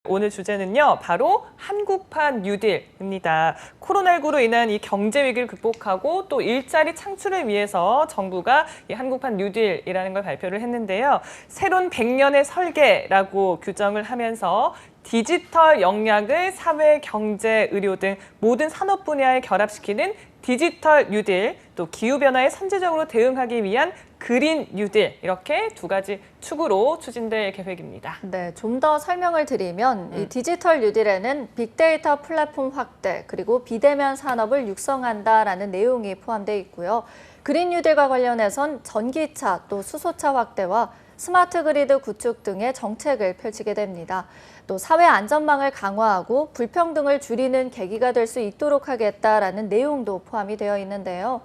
오늘 주제는요, 바로 한국판 뉴딜입니다. 코로나19로 인한 이 경제 위기를 극복하고 또 일자리 창출을 위해서 정부가 이 한국판 뉴딜이라는 걸 발표를 했는데요. 새로운 100년의 설계라고 규정을 하면서 디지털 역량을 사회, 경제, 의료 등 모든 산업 분야에 결합시키는 디지털 뉴딜, 또 기후변화에 선제적으로 대응하기 위한 그린 뉴딜, 이렇게 두 가지 축으로 추진될 계획입니다. 네, 좀 더 설명을 드리면 이 디지털 뉴딜에는 빅데이터 플랫폼 확대, 그리고 비대면 산업을 육성한다라는 내용이 포함되어 있고요. 그린 뉴딜과 관련해선 전기차, 또 수소차 확대와 스마트 그리드 구축 등의 정책을 펼치게 됩니다. 또 사회 안전망을 강화하고 불평등을 줄이는 계기가 될 수 있도록 하겠다라는 내용도 포함이 되어 있는데요.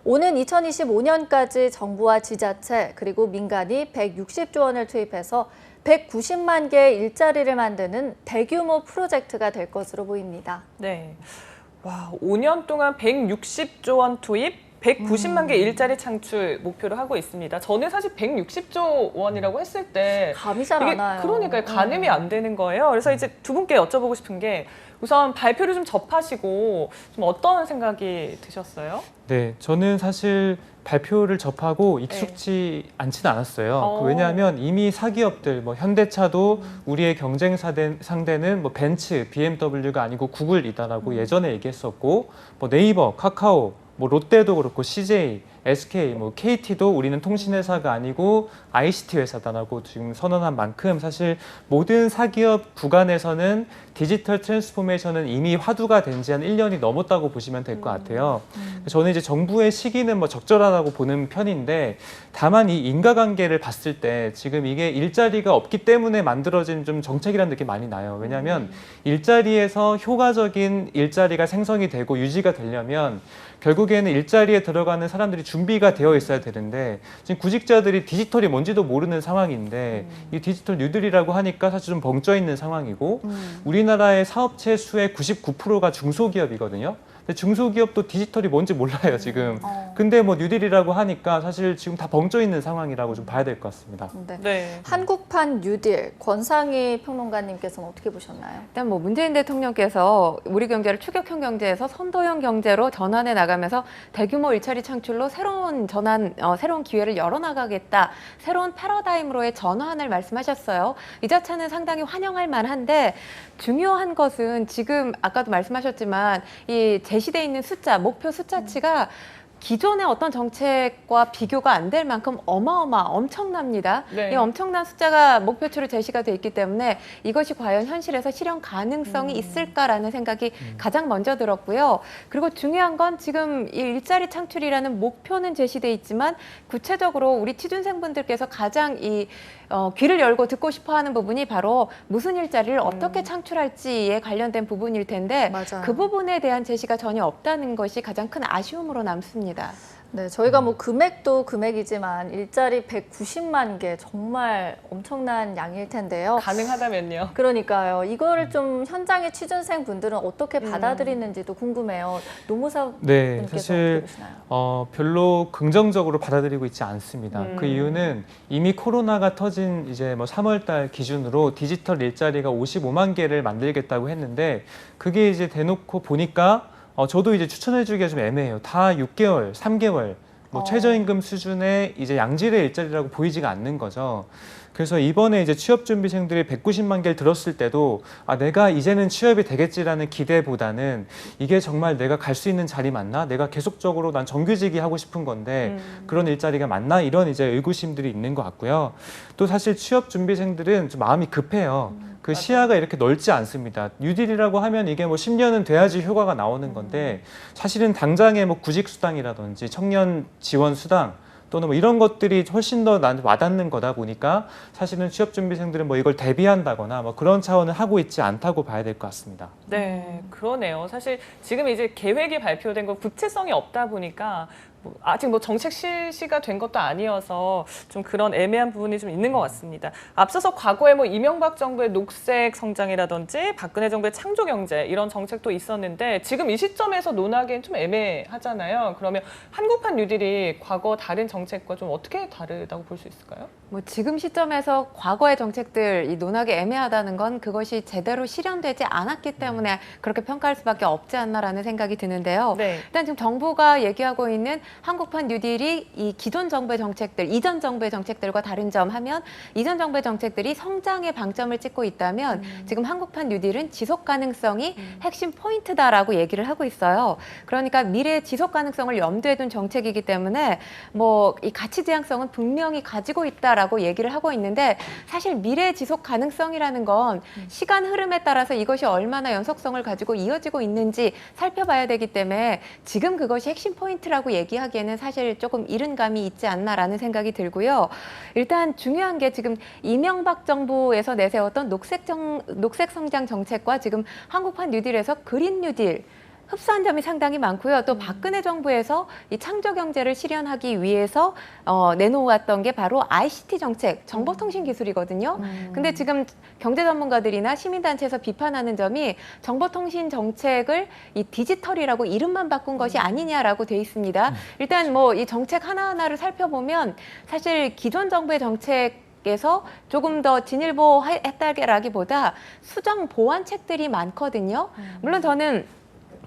오는 2025년까지 정부와 지자체 그리고 민간이 160조 원을 투입해서 190만 개의 일자리를 만드는 대규모 프로젝트가 될 것으로 보입니다. 네. 와, 5년 동안 160조 원 투입, 190만 개 일자리 창출 목표로 하고 있습니다. 저는 사실 160조 원이라고 했을 때 감이 잘 안 와요. 그러니까 가늠이 안 되는 거예요. 그래서 이제 두 분께 여쭤보고 싶은 게 우선 발표를 좀 접하시고 좀 어떤 생각이 드셨어요? 네, 저는 사실 발표를 접하고 익숙지 않지는 않았어요. 왜냐하면 이미 사기업들, 뭐 현대차도 우리의 경쟁 상대는 뭐 벤츠, BMW가 아니고 구글이다라고 예전에 얘기했었고, 뭐 네이버, 카카오, 뭐 롯데도 그렇고 CJ, SK, 뭐 KT도 우리는 통신회사가 아니고 ICT 회사다라고 지금 선언한 만큼 사실 모든 사기업 구간에서는 디지털 트랜스포메이션은 이미 화두가 된 지 한 1년이 넘었다고 보시면 될 것 같아요. 저는 이제 정부의 시기는 뭐 적절하다고 보는 편인데 다만 이 인과관계를 봤을 때 지금 이게 일자리가 없기 때문에 만들어진 좀 정책이라는 느낌이 많이 나요. 왜냐하면 일자리에서 효과적인 일자리가 생성이 되고 유지가 되려면 결국에는 일자리에 들어가는 사람들이 준비가 되어 있어야 되는데 지금 구직자들이 디지털이 뭔지도 모르는 상황인데 이 디지털 뉴딜이라고 하니까 사실 좀 벙쪄 있는 상황이고 우리나라의 사업체 수의 99%가 중소기업이거든요. 근데 중소기업도 디지털이 뭔지 몰라요, 지금. 근데 뭐 뉴딜이라고 하니까 사실 지금 다 벙쪄 있는 상황이라고 좀 봐야 될 것 같습니다. 네. 한국판 뉴딜, 권상희 평론가님께서는 어떻게 보셨나요? 일단 뭐 문재인 대통령께서 우리 경제를 추격형 경제에서 선도형 경제로 전환해 나가면서 대규모 일자리 창출로 새로운 전환, 새로운 기회를 열어나가겠다. 새로운 패러다임으로의 전환을 말씀하셨어요. 이 자체는 상당히 환영할 만한데 중요한 것은 지금 아까도 말씀하셨지만 이 제시돼 있는 숫자, 목표 숫자치가 기존의 어떤 정책과 비교가 안 될 만큼 엄청납니다. 네. 이 엄청난 숫자가 목표치로 제시가 돼 있기 때문에 이것이 과연 현실에서 실현 가능성이 있을까라는 생각이 가장 먼저 들었고요. 그리고 중요한 건 지금 이 일자리 창출이라는 목표는 제시돼 있지만 구체적으로 우리 취준생분들께서 가장 귀를 열고 듣고 싶어하는 부분이 바로 무슨 일자리를 어떻게 창출할지에 관련된 부분일 텐데 맞아요. 그 부분에 대한 제시가 전혀 없다는 것이 가장 큰 아쉬움으로 남습니다. 네, 저희가 뭐 금액도 금액이지만 일자리 190만 개 정말 엄청난 양일 텐데요. 가능하다면요. 그러니까요. 이거를 좀 현장의 취준생 분들은 어떻게 받아들이는지도 궁금해요. 노무사 네, 분께서 사실 어떻게 보시나요? 별로 긍정적으로 받아들이고 있지 않습니다. 그 이유는 이미 코로나가 터진 이제 뭐 3월달 기준으로 디지털 일자리가 55만 개를 만들겠다고 했는데 그게 이제 대놓고 보니까 저도 이제 추천해주기가 좀 애매해요. 다 6개월, 3개월, 뭐 최저임금 수준의 이제 양질의 일자리라고 보이지가 않는 거죠. 그래서 이번에 이제 취업준비생들이 190만 개를 들었을 때도 내가 이제는 취업이 되겠지라는 기대보다는 이게 정말 내가 갈 수 있는 자리 맞나? 내가 계속적으로 난 정규직이 하고 싶은 건데 그런 일자리가 맞나? 이런 이제 의구심들이 있는 것 같고요. 또 사실 취업준비생들은 좀 마음이 급해요. 그 시야가 이렇게 넓지 않습니다. 뉴딜이라고 하면 이게 뭐 10년은 돼야지 효과가 나오는 건데 사실은 당장의 뭐 구직수당이라든지 청년 지원 수당 또는 뭐 이런 것들이 훨씬 더 나한테 와닿는 거다 보니까 사실은 취업준비생들은 뭐 이걸 대비한다거나 뭐 그런 차원을 하고 있지 않다고 봐야 될 것 같습니다. 네, 그러네요. 사실 지금 이제 계획이 발표된 거 구체성이 없다 보니까 아직 뭐 정책 실시가 된 것도 아니어서 좀 그런 애매한 부분이 좀 있는 것 같습니다. 앞서서 과거에 뭐 이명박 정부의 녹색 성장이라든지 박근혜 정부의 창조 경제 이런 정책도 있었는데 지금 이 시점에서 논하기엔 좀 애매하잖아요. 그러면 한국판 뉴딜이 과거 다른 정책과 좀 어떻게 다르다고 볼 수 있을까요? 뭐 지금 시점에서 과거의 정책들 이 논하기 애매하다는 건 그것이 제대로 실현되지 않았기 때문에 그렇게 평가할 수밖에 없지 않나라는 생각이 드는데요. 네. 일단 지금 정부가 얘기하고 있는 한국판 뉴딜이 이 기존 정부의 정책들, 이전 정부의 정책들과 다른 점 하면 이전 정부의 정책들이 성장에 방점을 찍고 있다면 지금 한국판 뉴딜은 지속 가능성이 핵심 포인트다라고 얘기를 하고 있어요. 그러니까 미래 지속 가능성을 염두에 둔 정책이기 때문에 뭐 이 가치 지향성은 분명히 가지고 있다라고 얘기를 하고 있는데 사실 미래 지속 가능성이라는 건 시간 흐름에 따라서 이것이 얼마나 연속성을 가지고 이어지고 있는지 살펴봐야 되기 때문에 지금 그것이 핵심 포인트라고 얘기하기에는 사실 조금 이른 감이 있지 않나라는 생각이 들고요. 일단 중요한 게 지금 이명박 정부에서 내세웠던 녹색 성장 정책과 지금 한국판 뉴딜에서 그린 뉴딜 흡사한 점이 상당히 많고요. 또 박근혜 정부에서 이 창조 경제를 실현하기 위해서 내놓았던 게 바로 ICT 정책, 정보통신 기술이거든요. 근데 지금 경제 전문가들이나 시민단체에서 비판하는 점이 정보통신 정책을 이 디지털이라고 이름만 바꾼 것이 아니냐라고 돼 있습니다. 일단 뭐 이 정책 하나하나를 살펴보면 사실 기존 정부의 정책에서 조금 더 진일보했다기보다 수정 보완책들이 많거든요. 물론 저는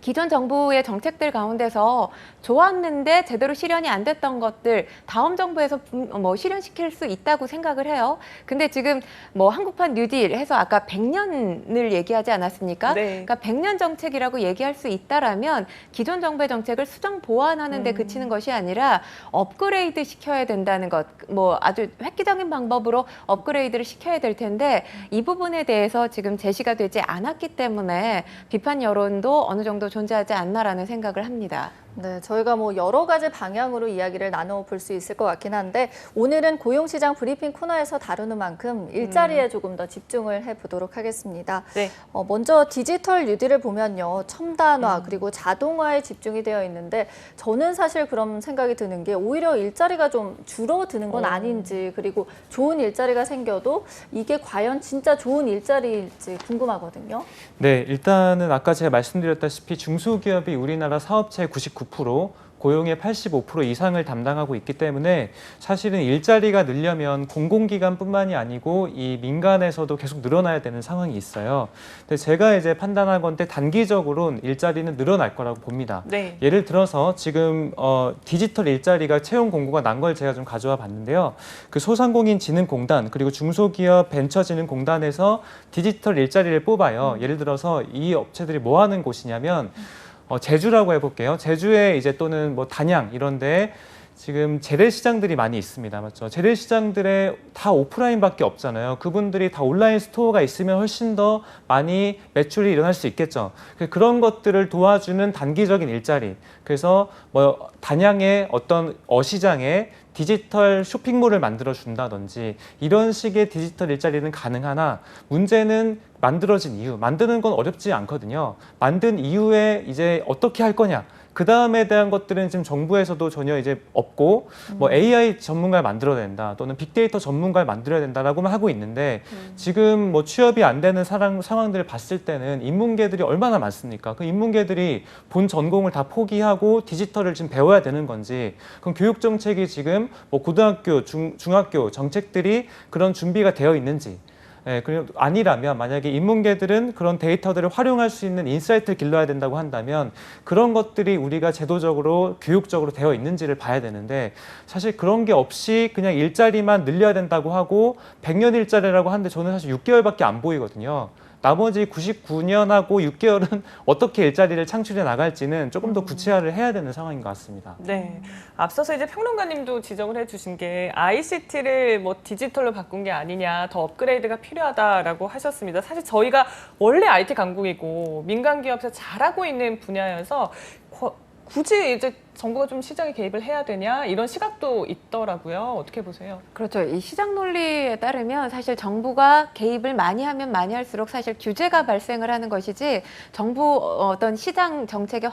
기존 정부의 정책들 가운데서 좋았는데 제대로 실현이 안 됐던 것들 다음 정부에서 뭐 실현시킬 수 있다고 생각을 해요. 근데 지금 뭐 한국판 뉴딜 해서 아까 100년을 얘기하지 않았습니까? 네. 그러니까 100년 정책이라고 얘기할 수 있다라면 기존 정부의 정책을 수정 보완하는 데 그치는 것이 아니라 업그레이드 시켜야 된다는 것. 뭐 아주 획기적인 방법으로 업그레이드를 시켜야 될 텐데 이 부분에 대해서 지금 제시가 되지 않았기 때문에 비판 여론도 어느 정도 존재하지 않나라는 생각을 합니다. 네, 저희가 뭐 여러 가지 방향으로 이야기를 나눠볼 수 있을 것 같긴 한데 오늘은 고용시장 브리핑 코너에서 다루는 만큼 일자리에 조금 더 집중을 해보도록 하겠습니다. 네. 먼저 디지털 뉴딜을 보면요. 첨단화 그리고 자동화에 집중이 되어 있는데 저는 사실 그런 생각이 드는 게 오히려 일자리가 좀 줄어드는 건 아닌지 그리고 좋은 일자리가 생겨도 이게 과연 진짜 좋은 일자리일지 궁금하거든요. 네, 일단은 아까 제가 말씀드렸다시피 중소기업이 우리나라 사업체의 99%, 고용의 85% 이상을 담당하고 있기 때문에 사실은 일자리가 늘려면 공공기관뿐만이 아니고 이 민간에서도 계속 늘어나야 되는 상황이 있어요. 근데 제가 이제 판단하건대 단기적으로는 일자리는 늘어날 거라고 봅니다. 네. 예를 들어서 지금 디지털 일자리가 채용 공고가 난 걸 제가 좀 가져와 봤는데요. 그 소상공인진흥공단 그리고 중소기업 벤처진흥공단에서 디지털 일자리를 뽑아요. 예를 들어서 이 업체들이 뭐 하는 곳이냐면 제주라고 해볼게요. 제주에 이제 또는 뭐 단양 이런데 지금 재래시장들이 많이 있습니다. 맞죠? 재래시장들에 다 오프라인밖에 없잖아요. 그분들이 다 온라인 스토어가 있으면 훨씬 더 많이 매출이 일어날 수 있겠죠. 그런 것들을 도와주는 단기적인 일자리. 그래서 뭐 단양의 어떤 어시장에 디지털 쇼핑몰을 만들어 준다든지 이런 식의 디지털 일자리는 가능하나 문제는 만들어진 이유, 만드는 건 어렵지 않거든요. 만든 이후에 이제 어떻게 할 거냐. 그 다음에 대한 것들은 지금 정부에서도 전혀 이제 없고 뭐 AI 전문가를 만들어야 된다 또는 빅데이터 전문가를 만들어야 된다라고만 하고 있는데 지금 뭐 취업이 안 되는 상황들을 봤을 때는 인문계들이 얼마나 많습니까? 그 인문계들이 본 전공을 다 포기하고 디지털을 지금 배워야 되는 건지 그럼 교육 정책이 지금 뭐 고등학교, 중학교 정책들이 그런 준비가 되어 있는지 예, 그리고 아니라면 만약에 인문계들은 그런 데이터들을 활용할 수 있는 인사이트를 길러야 된다고 한다면 그런 것들이 우리가 제도적으로 교육적으로 되어 있는지를 봐야 되는데 사실 그런 게 없이 그냥 일자리만 늘려야 된다고 하고 100년 일자리라고 하는데 저는 사실 6개월밖에 안 보이거든요. 나머지 99년하고 6개월은 어떻게 일자리를 창출해 나갈지는 조금 더 구체화를 해야 되는 상황인 것 같습니다. 네. 앞서서 이제 평론가님도 지적을 해주신 게 ICT를 뭐 디지털로 바꾼 게 아니냐, 더 업그레이드가 필요하다라고 하셨습니다. 사실 저희가 원래 IT 강국이고 민간 기업에서 잘하고 있는 분야여서 굳이 이제 정부가 좀 시장에 개입을 해야 되냐 이런 시각도 있더라고요. 어떻게 보세요? 그렇죠. 이 시장 논리에 따르면 사실 정부가 개입을 많이 하면 많이 할수록 사실 규제가 발생을 하는 것이지 정부 어떤 시장 정책의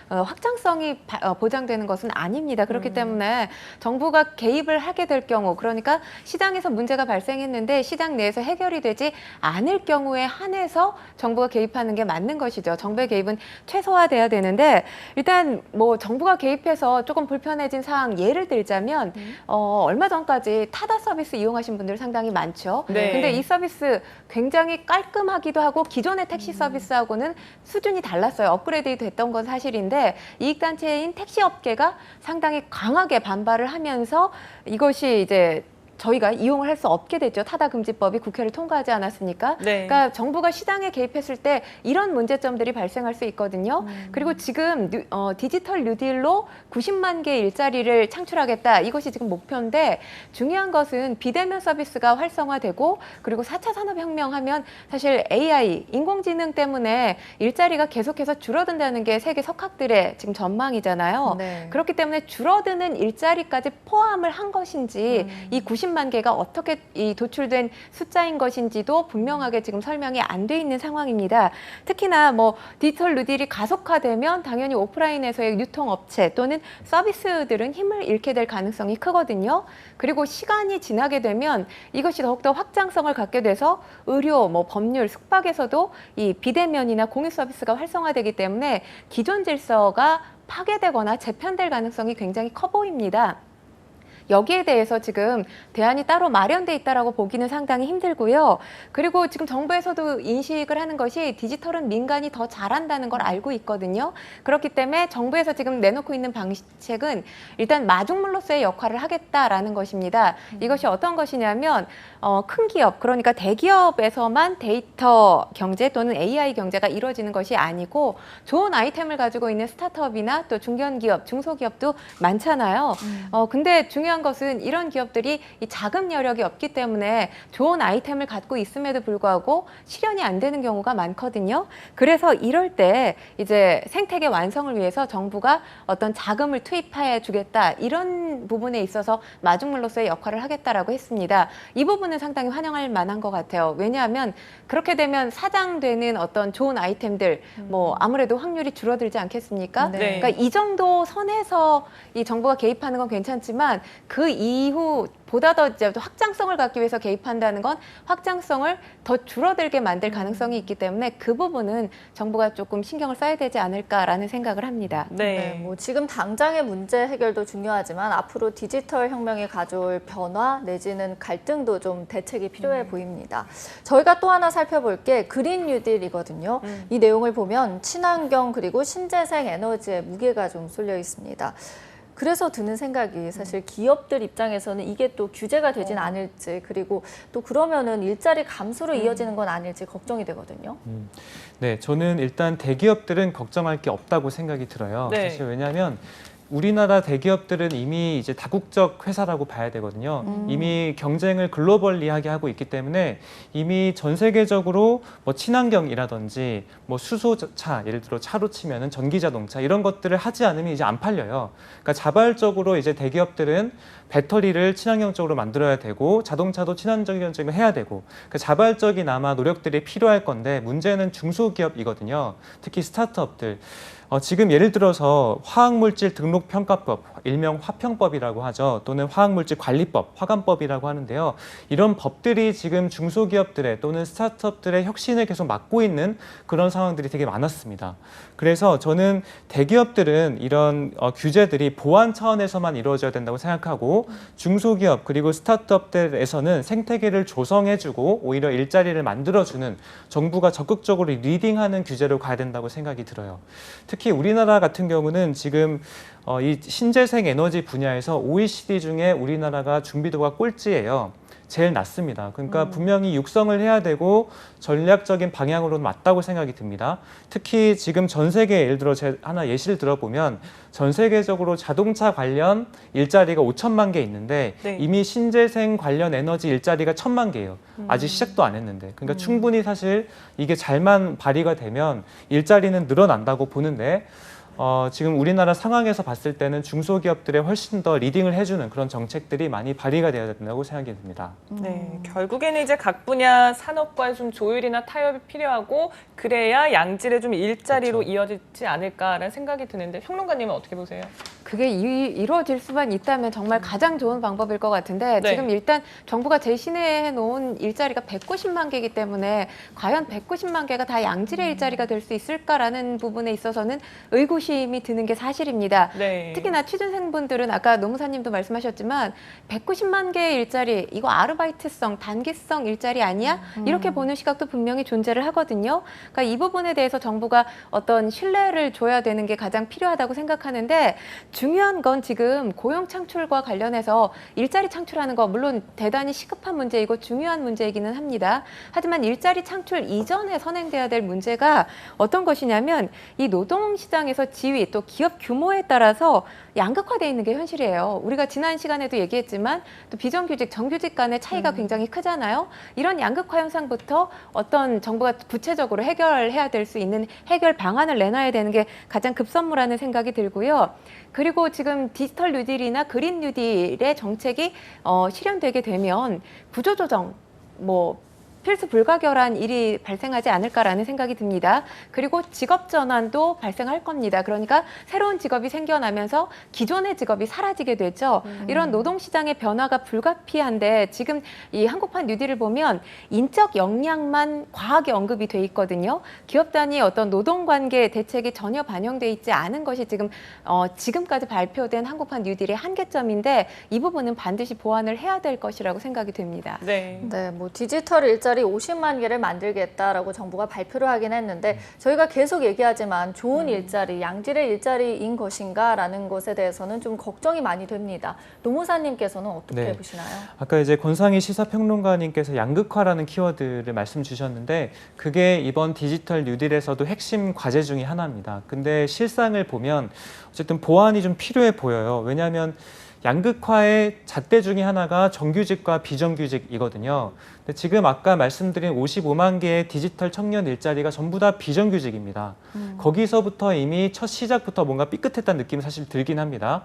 확장성이 보장되는 것은 아닙니다. 그렇기 때문에 정부가 개입을 하게 될 경우, 그러니까 시장에서 문제가 발생했는데 시장 내에서 해결이 되지 않을 경우에 한해서 정부가 개입하는 게 맞는 것이죠. 정부의 개입은 최소화돼야 되는데 일단 뭐 정부가 개입해서 조금 불편해진 사항 예를 들자면 얼마 전까지 타다 서비스 이용하신 분들 상당히 많죠. 네. 근데 이 서비스 굉장히 깔끔하기도 하고 기존의 택시 서비스하고는 수준이 달랐어요. 업그레이드 됐던 건 사실인데 이익단체인 택시업계가 상당히 강하게 반발을 하면서 이것이 이제 저희가 이용을 할 수 없게 됐죠. 타다금지법이 국회를 통과하지 않았으니까. 네. 그러니까 정부가 시장에 개입했을 때 이런 문제점들이 발생할 수 있거든요. 그리고 지금 디지털 뉴딜로 90만 개 일자리를 창출하겠다. 이것이 지금 목표인데 중요한 것은 비대면 서비스가 활성화되고 그리고 4차 산업혁명 하면 사실 AI, 인공지능 때문에 일자리가 계속해서 줄어든다는 게 세계 석학들의 지금 전망이잖아요. 네. 그렇기 때문에 줄어드는 일자리까지 포함을 한 것인지 이 90만 개가 어떻게 이 도출된 숫자인 것인지도 분명하게 지금 설명이 안 돼 있는 상황입니다. 특히나 뭐 디지털 뉴딜이 가속화되면 당연히 오프라인에서의 유통업체 또는 서비스들은 힘을 잃게 될 가능성이 크거든요. 그리고 시간이 지나게 되면 이것이 더욱더 확장성을 갖게 돼서 의료, 뭐 법률, 숙박에서도 이 비대면이나 공유 서비스가 활성화되기 때문에 기존 질서가 파괴되거나 재편될 가능성이 굉장히 커 보입니다. 여기에 대해서 지금 대안이 따로 마련돼 있다라고 보기는 상당히 힘들고요. 그리고 지금 정부에서도 인식을 하는 것이 디지털은 민간이 더 잘한다는 걸 알고 있거든요. 그렇기 때문에 정부에서 지금 내놓고 있는 방식은 일단 마중물로서의 역할을 하겠다라는 것입니다. 이것이 어떤 것이냐면 큰 기업, 그러니까 대기업에서만 데이터 경제 또는 AI 경제가 이루어지는 것이 아니고 좋은 아이템을 가지고 있는 스타트업이나 또 중견기업, 중소기업도 많잖아요. 근데 중요한 것은 이런 기업들이 이 자금 여력이 없기 때문에 좋은 아이템을 갖고 있음에도 불구하고 실현이 안 되는 경우가 많거든요. 그래서 이럴 때 이제 생태계 완성을 위해서 정부가 어떤 자금을 투입해 주겠다 이런 부분에 있어서 마중물로서의 역할을 하겠다라고 했습니다. 이 부분은 상당히 환영할 만한 것 같아요. 왜냐하면 그렇게 되면 사장되는 어떤 좋은 아이템들 뭐 아무래도 확률이 줄어들지 않겠습니까? 네. 그러니까 이 정도 선에서 이 정부가 개입하는 건 괜찮지만 그 이후 보다 더 이제 확장성을 갖기 위해서 개입한다는 건 확장성을 더 줄어들게 만들 가능성이 있기 때문에 그 부분은 정부가 조금 신경을 써야 되지 않을까라는 생각을 합니다. 네, 뭐 지금 당장의 문제 해결도 중요하지만 앞으로 디지털 혁명이 가져올 변화 내지는 갈등도 좀 대책이 필요해 보입니다. 저희가 또 하나 살펴볼 게 그린 뉴딜이거든요. 이 내용을 보면 친환경 그리고 신재생 에너지에 무게가 좀 쏠려 있습니다. 그래서 드는 생각이 사실 기업들 입장에서는 이게 또 규제가 되진 않을지 그리고 또 그러면은 일자리 감소로 이어지는 건 아닐지 걱정이 되거든요. 네, 저는 일단 대기업들은 걱정할 게 없다고 생각이 들어요. 네. 사실 왜냐하면 우리나라 대기업들은 이미 이제 다국적 회사라고 봐야 되거든요. 이미 경쟁을 글로벌리하게 하고 있기 때문에 이미 전 세계적으로 뭐 친환경이라든지 뭐 수소차, 예를 들어 차로 치면은 전기 자동차 이런 것들을 하지 않으면 이제 안 팔려요. 그러니까 자발적으로 이제 대기업들은 배터리를 친환경적으로 만들어야 되고 자동차도 친환경적으로 해야 되고 그 자발적인 아마 노력들이 필요할 건데 문제는 중소기업이거든요. 특히 스타트업들. 지금 예를 들어서 화학물질 등록평가법, 일명 화평법이라고 하죠. 또는 화학물질 관리법, 화관법이라고 하는데요. 이런 법들이 지금 중소기업들의 또는 스타트업들의 혁신을 계속 막고 있는 그런 상황들이 되게 많았습니다. 그래서 저는 대기업들은 이런 규제들이 보완 차원에서만 이루어져야 된다고 생각하고 중소기업 그리고 스타트업들에서는 생태계를 조성해주고 오히려 일자리를 만들어주는 정부가 적극적으로 리딩하는 규제로 가야 된다고 생각이 들어요. 특히 우리나라 같은 경우는 지금 이 신재생 에너지 분야에서 OECD 중에 우리나라가 준비도가 꼴찌예요. 제일 낮습니다. 그러니까 분명히 육성을 해야 되고 전략적인 방향으로는 맞다고 생각이 듭니다. 특히 지금 전 세계 예를 들어 하나 예시를 들어보면 전 세계적으로 자동차 관련 일자리가 5천만 개 있는데 네. 이미 신재생 관련 에너지 일자리가 1,000만 개예요. 아직 시작도 안 했는데. 그러니까 충분히 사실 이게 잘만 발휘가 되면 일자리는 늘어난다고 보는데 지금 우리나라 상황에서 봤을 때는 중소기업들에 훨씬 더 리딩을 해주는 그런 정책들이 많이 발휘가 되어야 된다고 생각이 듭니다. 네, 결국에는 이제 각 분야 산업과의 좀 조율이나 타협이 필요하고 그래야 양질의 좀 일자리로 그렇죠. 이어지지 않을까라는 생각이 드는데 평론가님은 어떻게 보세요? 그게 이루어질 수만 있다면 정말 가장 좋은 방법일 것 같은데 네. 지금 일단 정부가 제시해 놓은 일자리가 190만 개이기 때문에 과연 190만 개가 다 양질의 일자리가 될 수 있을까라는 부분에 있어서는 의구심이 드는 게 사실입니다. 네. 특히나 취준생분들은 아까 노무사님도 말씀하셨지만 190만 개의 일자리 이거 아르바이트성, 단기성 일자리 아니야? 이렇게 보는 시각도 분명히 존재를 하거든요. 그러니까 이 부분에 대해서 정부가 어떤 신뢰를 줘야 되는 게 가장 필요하다고 생각하는데 중요한 건 지금 고용 창출과 관련해서 일자리 창출하는 거 물론 대단히 시급한 문제이고 중요한 문제이기는 합니다. 하지만 일자리 창출 이전에 선행돼야 될 문제가 어떤 것이냐면 이 노동시장에서 지위 또 기업 규모에 따라서 양극화되어 있는 게 현실이에요. 우리가 지난 시간에도 얘기했지만 또 비정규직, 정규직 간의 차이가 굉장히 크잖아요. 이런 양극화 현상부터 어떤 정부가 구체적으로 해결해야 될 수 있는 해결 방안을 내놔야 되는 게 가장 급선무라는 생각이 들고요. 그리고 지금 디지털 뉴딜이나 그린 뉴딜의 정책이 실현되게 되면 구조조정, 필수 불가결한 일이 발생하지 않을까라는 생각이 듭니다. 그리고 직업 전환도 발생할 겁니다. 그러니까 새로운 직업이 생겨나면서 기존의 직업이 사라지게 되죠. 이런 노동시장의 변화가 불가피한데 지금 이 한국판 뉴딜을 보면 인적 역량만 과하게 언급이 돼 있거든요. 기업 단위 어떤 노동관계 대책이 전혀 반영돼 있지 않은 것이 지금까지 발표된 한국판 뉴딜의 한계점인데 이 부분은 반드시 보완을 해야 될 것이라고 생각이 됩니다. 네. 네, 디지털 일자리 50만 개를 만들겠다라고 정부가 발표를 하긴 했는데 저희가 계속 얘기하지만 좋은 일자리, 양질의 일자리인 것인가라는 것에 대해서는 좀 걱정이 많이 됩니다. 노무사님께서는 어떻게 네. 보시나요? 아까 이제 권상희 시사평론가님께서 양극화라는 키워드를 말씀 주셨는데 그게 이번 디지털 뉴딜에서도 핵심 과제 중에 하나입니다. 근데 실상을 보면 어쨌든 보완이 좀 필요해 보여요. 왜냐하면 양극화의 잣대 중에 하나가 정규직과 비정규직이거든요. 근데 지금 아까 말씀드린 55만 개의 디지털 청년 일자리가 전부 다 비정규직입니다. 거기서부터 이미 첫 시작부터 뭔가 삐끗했다는 느낌이 사실 들긴 합니다.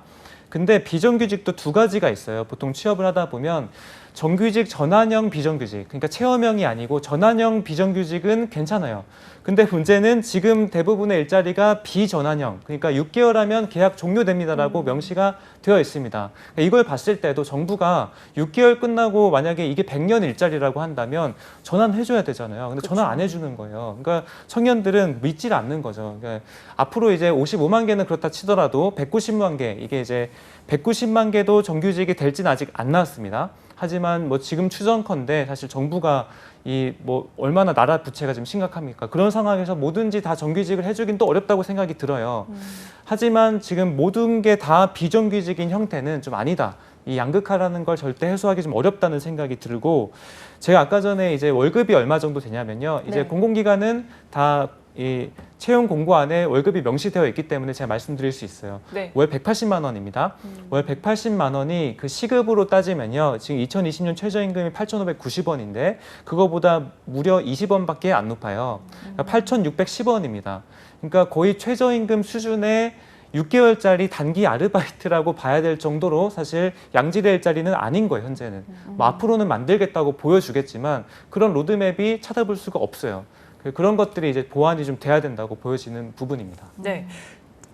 근데 비정규직도 두 가지가 있어요. 보통 취업을 하다 보면 정규직 전환형 비정규직, 그러니까 체험형이 아니고 전환형 비정규직은 괜찮아요. 근데 문제는 지금 대부분의 일자리가 비전환형, 그러니까 6개월 하면 계약 종료됩니다라고 명시가 되어 있습니다. 그러니까 이걸 봤을 때도 정부가 6개월 끝나고 만약에 이게 100년 일자리라고 한다면 전환해줘야 되잖아요. 근데 전환 안 해주는 거예요. 그러니까 청년들은 믿질 않는 거죠. 그러니까 앞으로 이제 55만 개는 그렇다 치더라도 190만 개, 이게 이제 190만 개도 정규직이 될지는 아직 안 나왔습니다. 하지만 지금 추정컨대 사실 정부가 얼마나 나라 부채가 지금 심각합니까? 그런 상황에서 뭐든지 다 정규직을 해주긴 또 어렵다고 생각이 들어요. 하지만 지금 모든 게 다 비정규직인 형태는 좀 아니다. 이 양극화라는 걸 절대 해소하기 좀 어렵다는 생각이 들고 제가 아까 전에 이제 월급이 얼마 정도 되냐면요. 이제 네. 공공기관은 다 이 채용 공고 안에 월급이 명시되어 있기 때문에 제가 말씀드릴 수 있어요. 네. 월 180만 원입니다. 월 180만 원이 그 시급으로 따지면요. 지금 2020년 최저임금이 8,590원인데 그거보다 무려 20원밖에 안 높아요. 그러니까 8,610원입니다. 그러니까 거의 최저임금 수준의 6개월짜리 단기 아르바이트라고 봐야 될 정도로 사실 양질의 일자리는 아닌 거예요, 현재는. 앞으로는 만들겠다고 보여주겠지만 그런 로드맵이 찾아볼 수가 없어요. 그런 것들이 이제 보완이 좀 돼야 된다고 보여지는 부분입니다. 네.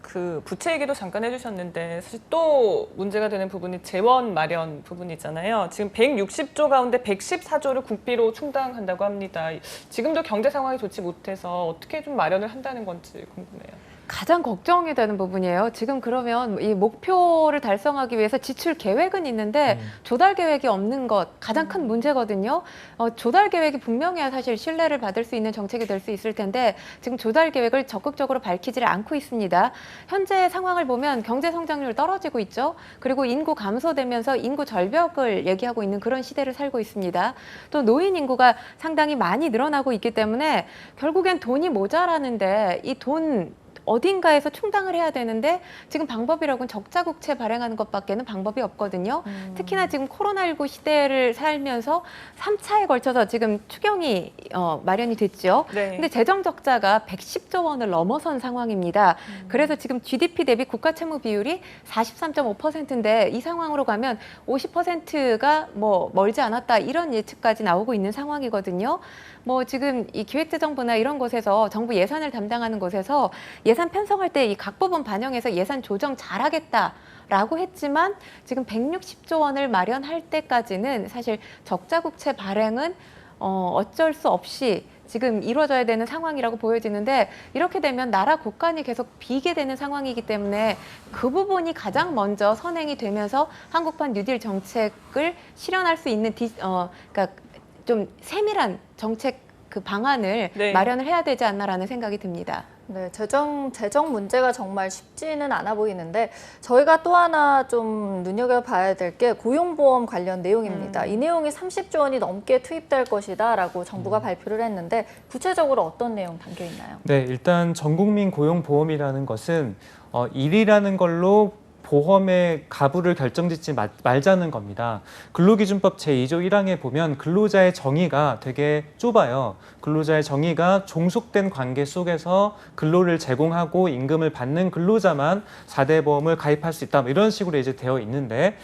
그 부채 얘기도 잠깐 해주셨는데 사실 또 문제가 되는 부분이 재원 마련 부분이잖아요. 지금 160조 가운데 114조를 국비로 충당한다고 합니다. 지금도 경제 상황이 좋지 못해서 어떻게 좀 마련을 한다는 건지 궁금해요. 가장 걱정이 되는 부분이에요. 지금 그러면 이 목표를 달성하기 위해서 지출 계획은 있는데 조달 계획이 없는 것 가장 큰 문제거든요. 조달 계획이 분명해야 사실 신뢰를 받을 수 있는 정책이 될 수 있을 텐데 지금 조달 계획을 적극적으로 밝히지를 않고 있습니다. 현재 상황을 보면 경제 성장률 떨어지고 있죠. 그리고 인구 감소되면서 인구 절벽을 얘기하고 있는 그런 시대를 살고 있습니다. 또 노인 인구가 상당히 많이 늘어나고 있기 때문에 결국엔 돈이 모자라는데 이 돈 어딘가에서 충당을 해야 되는데 지금 방법이라고는 적자국채 발행하는 것밖에는 방법이 없거든요. 특히나 지금 코로나19 시대를 살면서 3차에 걸쳐서 지금 추경이 마련이 됐죠. 네. 근데 재정 적자가 110조 원을 넘어선 상황입니다. 그래서 지금 GDP 대비 국가 채무 비율이 43.5%인데 이 상황으로 가면 50%가 뭐 멀지 않았다 이런 예측까지 나오고 있는 상황이거든요. 뭐 지금 이 기획재정부나 이런 곳에서 정부 예산을 담당하는 곳에서 예산 편성할 때 이 각 부분 반영해서 예산 조정 잘하겠다라고 했지만 지금 160조 원을 마련할 때까지는 사실 적자국채 발행은 어쩔 수 없이 지금 이루어져야 되는 상황이라고 보여지는데 이렇게 되면 나라 국간이 계속 비게 되는 상황이기 때문에 그 부분이 가장 먼저 선행이 되면서 한국판 뉴딜 정책을 실현할 수 있는 그러니까 좀 세밀한 정책 그 방안을 네. 마련을 해야 되지 않나라는 생각이 듭니다. 네, 재정 문제가 정말 쉽지는 않아 보이는데 저희가 또 하나 좀 눈여겨봐야 될 게 고용보험 관련 내용입니다. 이 내용이 30조 원이 넘게 투입될 것이다라고 정부가 발표를 했는데 구체적으로 어떤 내용 담겨 있나요? 네, 일단 전국민 고용보험이라는 것은 일이라는 걸로 보험의 가부를 결정짓지 말자는 겁니다. 근로기준법 제2조 1항에 보면 근로자의 정의가 되게 좁아요. 근로자의 정의가 종속된 관계 속에서 근로를 제공하고 임금을 받는 근로자만 4대 보험을 가입할 수 있다. 이런 식으로 이제 되어 있는데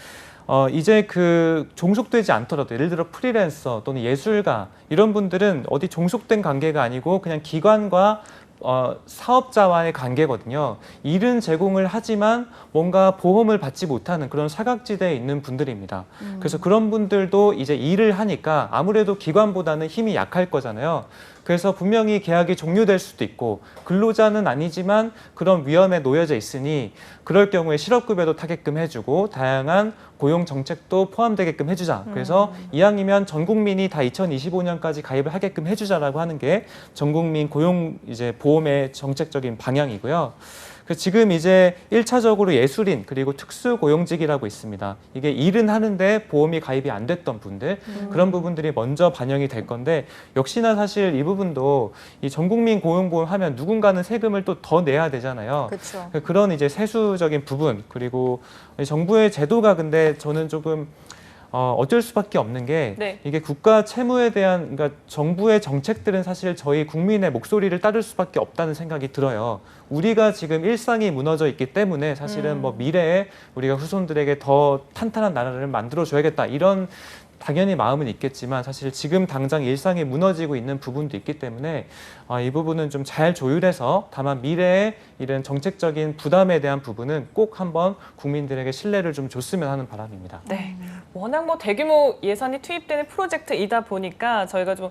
이제 그 종속되지 않더라도 예를 들어 프리랜서 또는 예술가 이런 분들은 어디 종속된 관계가 아니고 그냥 기관과 사업자와의 관계거든요. 일은 제공을 하지만 뭔가 보험을 받지 못하는 그런 사각지대에 있는 분들입니다. 그래서 그런 분들도 이제 일을 하니까 아무래도 기관보다는 힘이 약할 거잖아요. 그래서 분명히 계약이 종료될 수도 있고 근로자는 아니지만 그런 위험에 놓여져 있으니 그럴 경우에 실업급여도 타게끔 해주고 다양한 고용 정책도 포함되게끔 해주자. 그래서 이왕이면 전 국민이 다 2025년까지 가입을 하게끔 해주자라고 하는 게 전 국민 고용 이제 보험의 정책적인 방향이고요. 그래서 지금 이제 1차적으로 예술인 그리고 특수고용직이라고 있습니다. 이게 일은 하는데 보험이 가입이 안 됐던 분들 그런 부분들이 먼저 반영이 될 건데 역시나 사실 이 부분도 이 전국민 고용보험 하면 누군가는 세금을 또 더 내야 되잖아요. 그렇죠. 그런 이제 세수적인 부분 그리고 정부의 제도가 근데 저는 조금 어쩔 수밖에 없는 게 네. 이게 국가 채무에 대한 그러니까 정부의 정책들은 사실 저희 국민의 목소리를 따를 수밖에 없다는 생각이 들어요. 우리가 지금 일상이 무너져 있기 때문에 사실은 뭐 미래에 우리가 후손들에게 더 탄탄한 나라를 만들어줘야겠다 이런 당연히 마음은 있겠지만 사실 지금 당장 일상이 무너지고 있는 부분도 있기 때문에 이 부분은 좀 잘 조율해서 다만 미래에 이런 정책적인 부담에 대한 부분은 꼭 한번 국민들에게 신뢰를 좀 줬으면 하는 바람입니다. 네. 워낙 뭐 대규모 예산이 투입되는 프로젝트이다 보니까 저희가 좀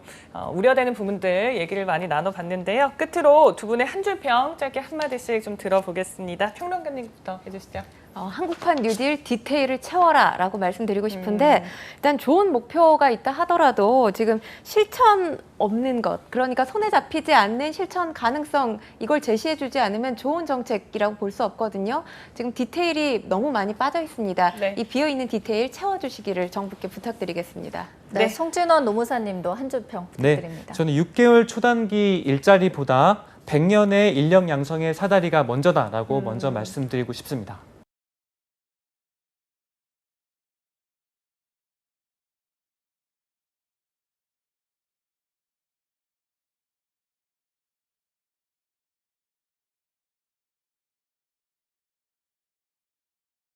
우려되는 부분들 얘기를 많이 나눠봤는데요. 끝으로 두 분의 한 줄 평 짧게 한마디씩 좀 들어보겠습니다. 평론가님부터 해주시죠. 한국판 뉴딜 디테일을 채워라라고 말씀드리고 싶은데 일단 좋은 목표가 있다 하더라도 지금 실천 없는 것 그러니까 손에 잡히지 않는 실천 가능성 이걸 제시해주지 않으면 좋은 정책이라고 볼 수 없거든요. 지금 디테일이 너무 많이 빠져 있습니다. 네. 이 비어있는 디테일 채워주시기를 정부께 부탁드리겠습니다. 네, 송진원 노무사님도 한 줄 평 부탁드립니다. 저는 6개월 초단기 일자리보다 100년의 인력 양성의 사다리가 먼저다라고 먼저 말씀드리고 싶습니다.